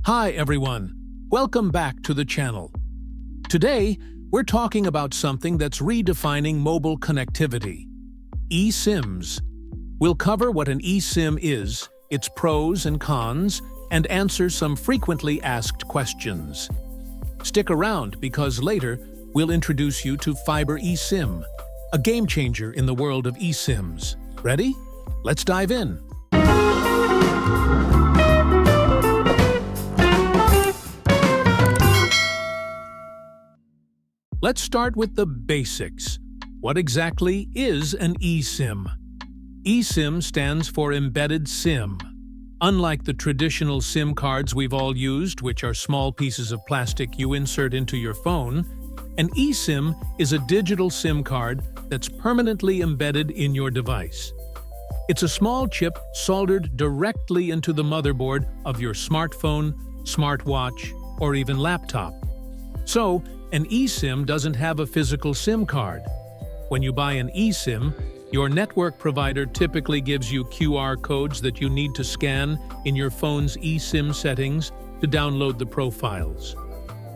Hi everyone, welcome back to the channel. Today, we're talking about something that's redefining mobile connectivity: eSIMs. We'll cover what an eSIM is, its pros and cons, and answer some frequently asked questions. Stick around because later we'll introduce you to Fiber eSIM, a game changer in the world of eSIMs. Ready? Let's dive in. Let's start with the basics. What exactly is an eSIM? eSIM stands for Embedded SIM. Unlike the traditional SIM cards we've all used, which are small pieces of plastic you insert into your phone, an eSIM is a digital SIM card that's permanently embedded in your device. It's a small chip soldered directly into the motherboard of your smartphone, smartwatch, or even laptop. So, an eSIM doesn't have a physical SIM card. When you buy an eSIM, your network provider typically gives you QR codes that you need to scan in your phone's eSIM settings to download the profiles.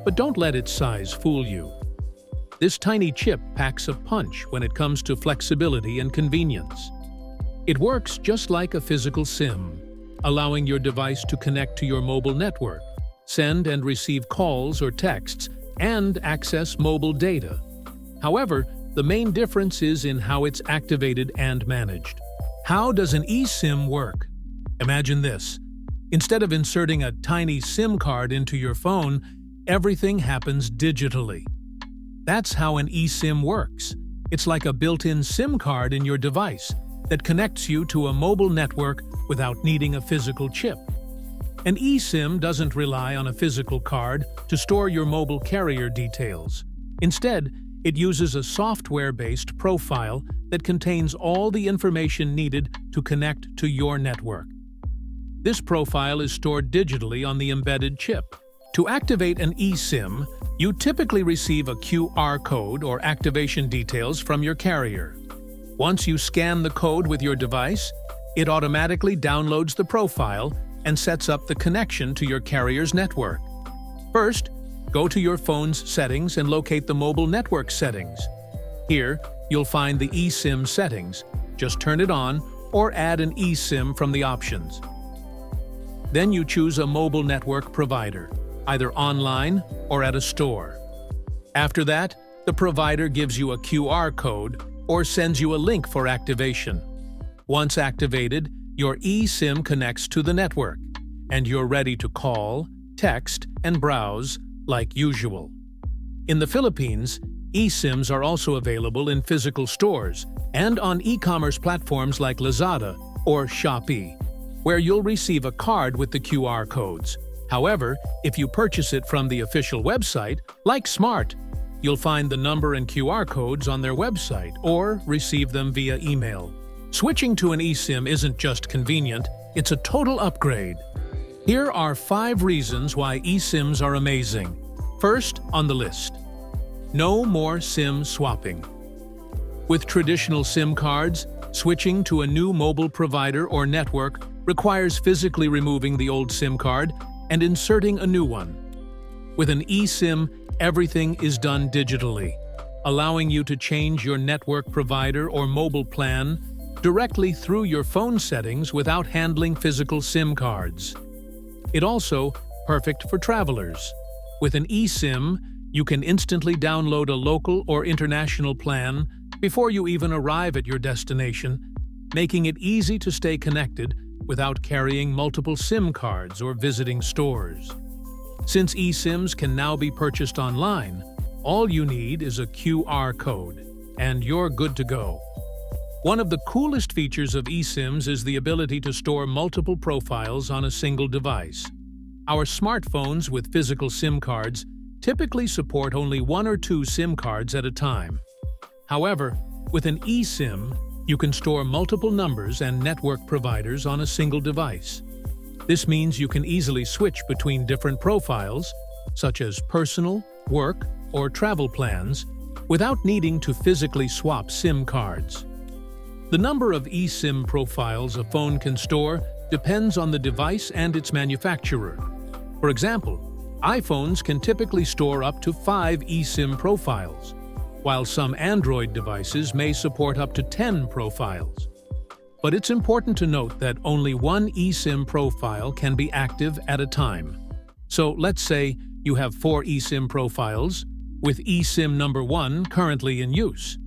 But don't let its size fool you. This tiny chip packs a punch when it comes to flexibility and convenience. It works just like a physical SIM, allowing your device to connect to your mobile network, send and receive calls or texts, and access mobile data. However, the main difference is in how it's activated and managed. How does an eSIM work? Imagine this. Instead of inserting a tiny SIM card into your phone, everything happens digitally. That's how an eSIM works. It's like a built-in SIM card in your device that connects you to a mobile network without needing a physical chip. An eSIM doesn't rely on a physical card to store your mobile carrier details. Instead, it uses a software-based profile that contains all the information needed to connect to your network. This profile is stored digitally on the embedded chip. To activate an eSIM, you typically receive a QR code or activation details from your carrier. Once you scan the code with your device, it automatically downloads the profile and sets up the connection to your carrier's network. First, go to your phone's settings and locate the mobile network settings. Here, you'll find the eSIM settings. Just turn it on or add an eSIM from the options. Then you choose a mobile network provider, either online or at a store. After that, the provider gives you a QR code or sends you a link for activation. Once activated, your eSIM connects to the network, and you're ready to call, text, and browse like usual. In the Philippines, eSIMs are also available in physical stores and on e-commerce platforms like Lazada or Shopee, where you'll receive a card with the QR codes. However, if you purchase it from the official website, like Smart, you'll find the number and QR codes on their website or receive them via email. Switching to an eSIM isn't just convenient, it's a total upgrade. Here are 5 reasons why eSIMs are amazing. First on the list: no more SIM swapping. With traditional SIM cards, switching to a new mobile provider or network requires physically removing the old SIM card and inserting a new one. With an eSIM, everything is done digitally, allowing you to change your network provider or mobile plan directly through your phone settings without handling physical SIM cards. It's also perfect for travelers. With an eSIM, you can instantly download a local or international plan before you even arrive at your destination, making it easy to stay connected without carrying multiple SIM cards or visiting stores. Since eSIMs can now be purchased online, all you need is a QR code, and you're good to go. One of the coolest features of eSIMs is the ability to store multiple profiles on a single device. Our smartphones with physical SIM cards typically support only 1 or 2 SIM cards at a time. However, with an eSIM, you can store multiple numbers and network providers on a single device. This means you can easily switch between different profiles, such as personal, work, or travel plans, without needing to physically swap SIM cards. The number of eSIM profiles a phone can store depends on the device and its manufacturer. For example, iPhones can typically store up to 5 eSIM profiles, while some Android devices may support up to 10 profiles. But it's important to note that only one eSIM profile can be active at a time. So let's say you have 4 eSIM profiles, with eSIM number 1 currently in use.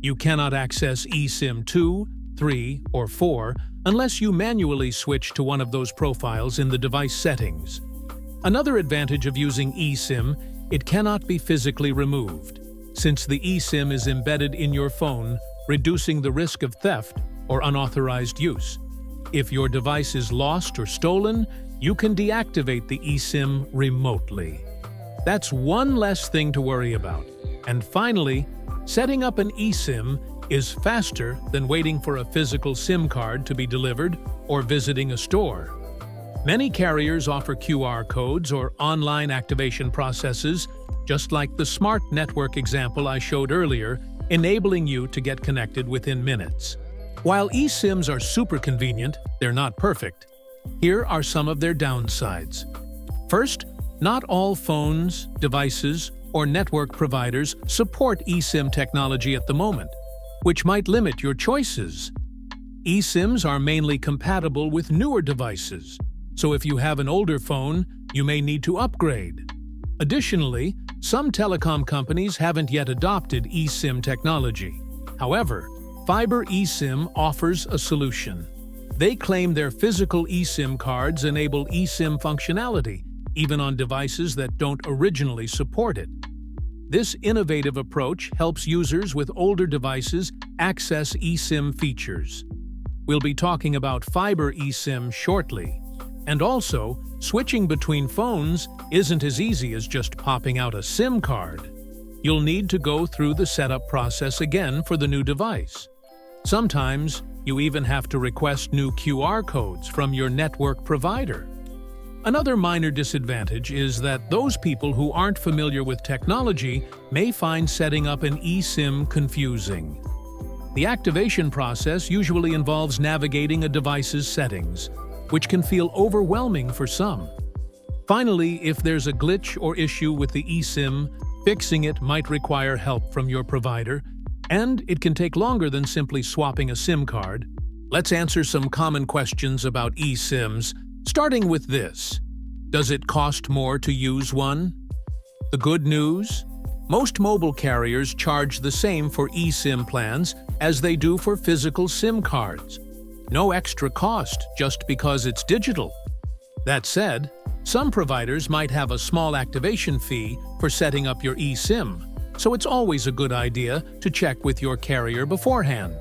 You cannot access eSIM 2, 3, or 4 unless you manually switch to one of those profiles in the device settings. Another advantage of using eSIM, it cannot be physically removed, since the eSIM is embedded in your phone, reducing the risk of theft or unauthorized use. If your device is lost or stolen, you can deactivate the eSIM remotely. That's one less thing to worry about. And finally, setting up an eSIM is faster than waiting for a physical SIM card to be delivered or visiting a store. Many carriers offer QR codes or online activation processes, just like the smart network example I showed earlier, enabling you to get connected within minutes. While eSIMs are super convenient, they're not perfect. Here are some of their downsides. First, not all phones, devices, or network providers support eSIM technology at the moment, which might limit your choices. eSIMs are mainly compatible with newer devices, so if you have an older phone, you may need to upgrade. Additionally, some telecom companies haven't yet adopted eSIM technology. However, Fiber eSIM offers a solution. They claim their physical eSIM cards enable eSIM functionality, even on devices that don't originally support it. This innovative approach helps users with older devices access eSIM features. We'll be talking about Fiber eSIM shortly. And also, switching between phones isn't as easy as just popping out a SIM card. You'll need to go through the setup process again for the new device. Sometimes, you even have to request new QR codes from your network provider. Another minor disadvantage is that those people who aren't familiar with technology may find setting up an eSIM confusing. The activation process usually involves navigating a device's settings, which can feel overwhelming for some. Finally, if there's a glitch or issue with the eSIM, fixing it might require help from your provider, and it can take longer than simply swapping a SIM card. Let's answer some common questions about eSIMs, starting with this. Does it cost more to use one? The good news? Most mobile carriers charge the same for eSIM plans as they do for physical SIM cards. No extra cost just because it's digital. That said, some providers might have a small activation fee for setting up your eSIM, so it's always a good idea to check with your carrier beforehand.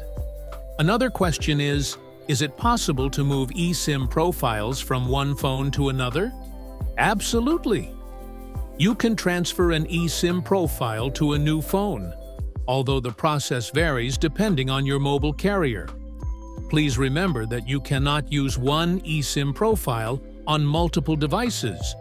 Another question is it possible to move eSIM profiles from one phone to another? Absolutely. You can transfer an eSIM profile to a new phone, although the process varies depending on your mobile carrier. Please remember that you cannot use one eSIM profile on multiple devices.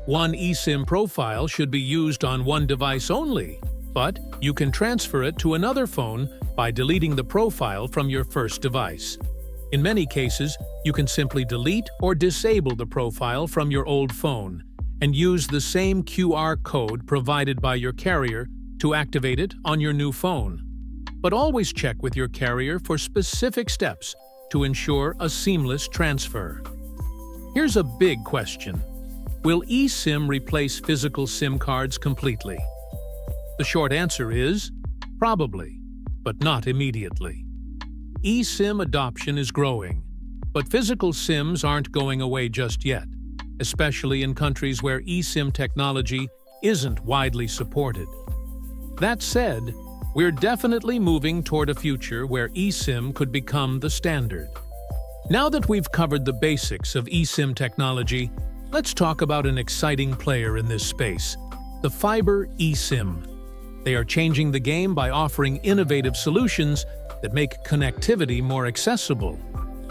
One eSIM profile should be used on one device only, but you can transfer it to another phone by deleting the profile from your first device. In many cases, you can simply delete or disable the profile from your old phone and use the same QR code provided by your carrier to activate it on your new phone. But always check with your carrier for specific steps to ensure a seamless transfer. Here's a big question. Will eSIM replace physical SIM cards completely? The short answer is probably, but not immediately. eSIM adoption is growing, but physical SIMs aren't going away just yet, especially in countries where eSIM technology isn't widely supported. That said, we're definitely moving toward a future where eSIM could become the standard. Now that we've covered the basics of eSIM technology, let's talk about an exciting player in this space, the Fiber eSIM. They are changing the game by offering innovative solutions that make connectivity more accessible,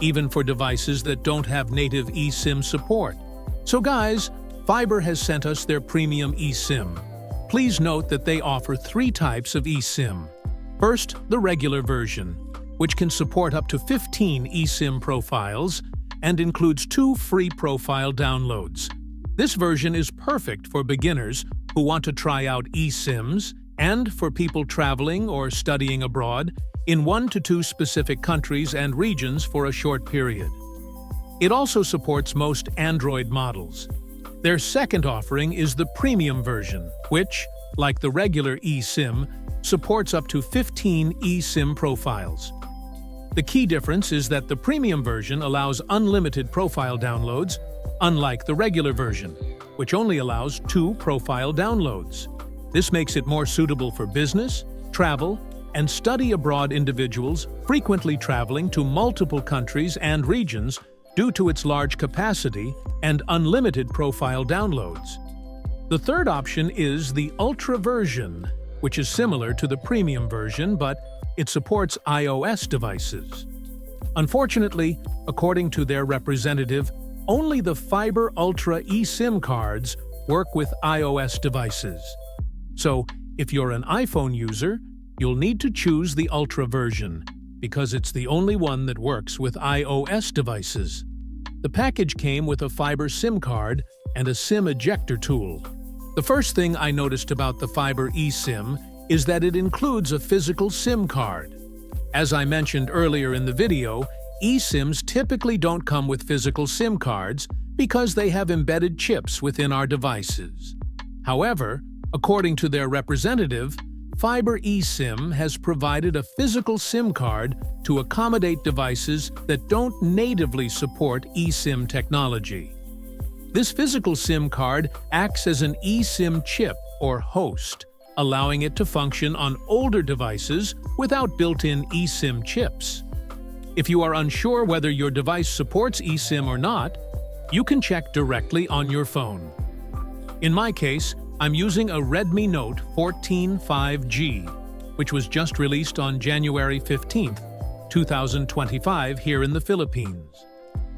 even for devices that don't have native eSIM support. So guys, Fiber has sent us their premium eSIM. Please note that they offer 3 types of eSIM. First, the regular version, which can support up to 15 eSIM profiles and includes 2 free profile downloads. This version is perfect for beginners who want to try out eSIMs and for people traveling or studying abroad in 1 to 2 specific countries and regions for a short period. It also supports most Android models. Their second offering is the premium version, which, like the regular eSIM, supports up to 15 eSIM profiles. The key difference is that the premium version allows unlimited profile downloads, unlike the regular version, which only allows 2 profile downloads. This makes it more suitable for business, travel, and study abroad individuals frequently traveling to multiple countries and regions due to its large capacity and unlimited profile downloads. The third option is the Ultra version, which is similar to the premium version, but it supports iOS devices. Unfortunately, according to their representative, only the Fiber Ultra eSIM cards work with iOS devices. So, if you're an iPhone user, you'll need to choose the Ultra version, because it's the only one that works with iOS devices. The package came with a Fiber SIM card and a SIM ejector tool. The first thing I noticed about the Fiber eSIM is that it includes a physical SIM card. As I mentioned earlier in the video, eSIMs typically don't come with physical SIM cards because they have embedded chips within our devices. However, according to their representative, Fiber eSIM has provided a physical SIM card to accommodate devices that don't natively support eSIM technology. This physical SIM card acts as an eSIM chip or host, allowing it to function on older devices without built-in eSIM chips. If you are unsure whether your device supports eSIM or not, you can check directly on your phone. In my case, I'm using a Redmi Note 14 5G, which was just released on January 15, 2025 here in the Philippines.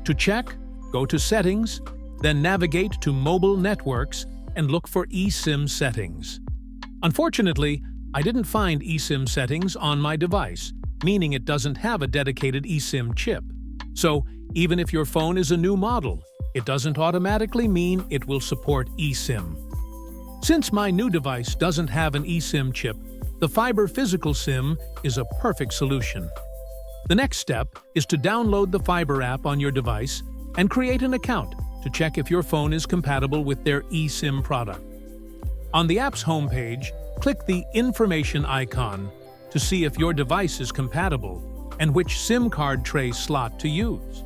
To check, go to Settings, then navigate to Mobile Networks and look for eSIM settings. Unfortunately, I didn't find eSIM settings on my device, meaning it doesn't have a dedicated eSIM chip. So, even if your phone is a new model, it doesn't automatically mean it will support eSIM. Since my new device doesn't have an eSIM chip, the Fiber Physical SIM is a perfect solution. The next step is to download the Fiber app on your device and create an account to check if your phone is compatible with their eSIM product. On the app's homepage, click the Information icon to see if your device is compatible and which SIM card tray slot to use.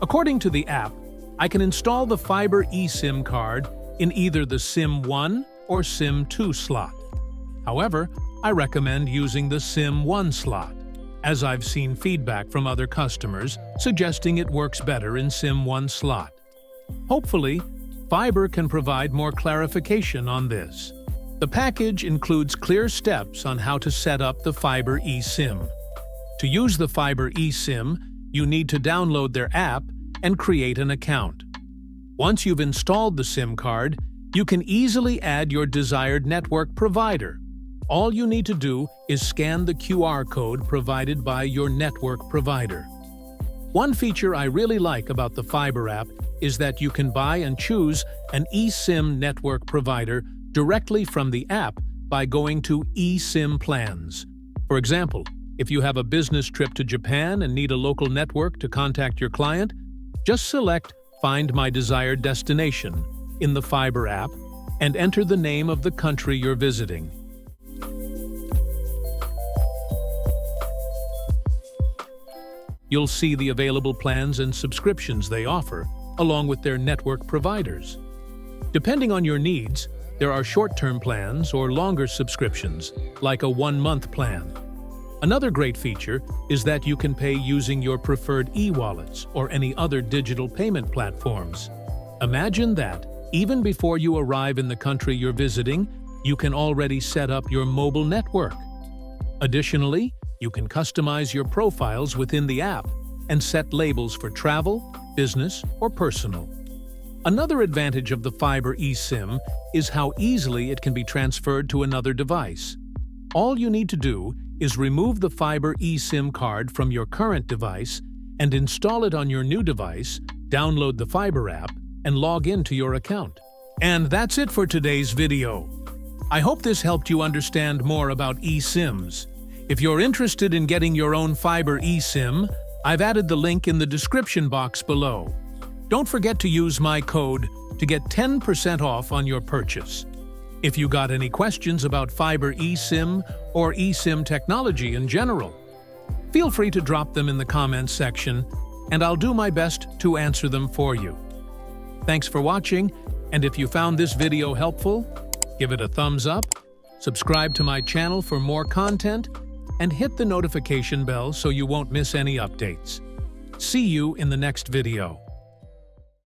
According to the app, I can install the Fiber eSIM card in either the SIM1 or SIM2 slot. However, I recommend using the SIM1 slot, as I've seen feedback from other customers suggesting it works better in SIM1 slot. Hopefully, Fiber can provide more clarification on this. The package includes clear steps on how to set up the Fiber eSIM. To use the Fiber eSIM, you need to download their app and create an account. Once you've installed the SIM card, you can easily add your desired network provider. All you need to do is scan the QR code provided by your network provider. One feature I really like about the Fiber app is that you can buy and choose an eSIM network provider directly from the app by going to eSIM plans. For example, if you have a business trip to Japan and need a local network to contact your client, just select Find My Desired Destination in the Fiber app and enter the name of the country you're visiting. You'll see the available plans and subscriptions they offer, along with their network providers. Depending on your needs, there are short-term plans or longer subscriptions, like a 1-month plan. Another great feature is that you can pay using your preferred e-wallets or any other digital payment platforms. Imagine that, even before you arrive in the country you're visiting, you can already set up your mobile network. Additionally, you can customize your profiles within the app and set labels for travel, business, or personal. Another advantage of the Fiber eSIM is how easily it can be transferred to another device. All you need to do is remove the Fiber eSIM card from your current device and install it on your new device, download the Fiber app, and log into your account. And that's it for today's video. I hope this helped you understand more about eSIMs. If you're interested in getting your own fiber eSIM, I've added the link in the description box below. Don't forget to use my code to get 10% off on your purchase. If you got any questions about fiber eSIM or eSIM technology in general, feel free to drop them in the comments section, and I'll do my best to answer them for you. Thanks for watching, and if you found this video helpful, give it a thumbs up, subscribe to my channel for more content, and hit the notification bell so you won't miss any updates. See you in the next video.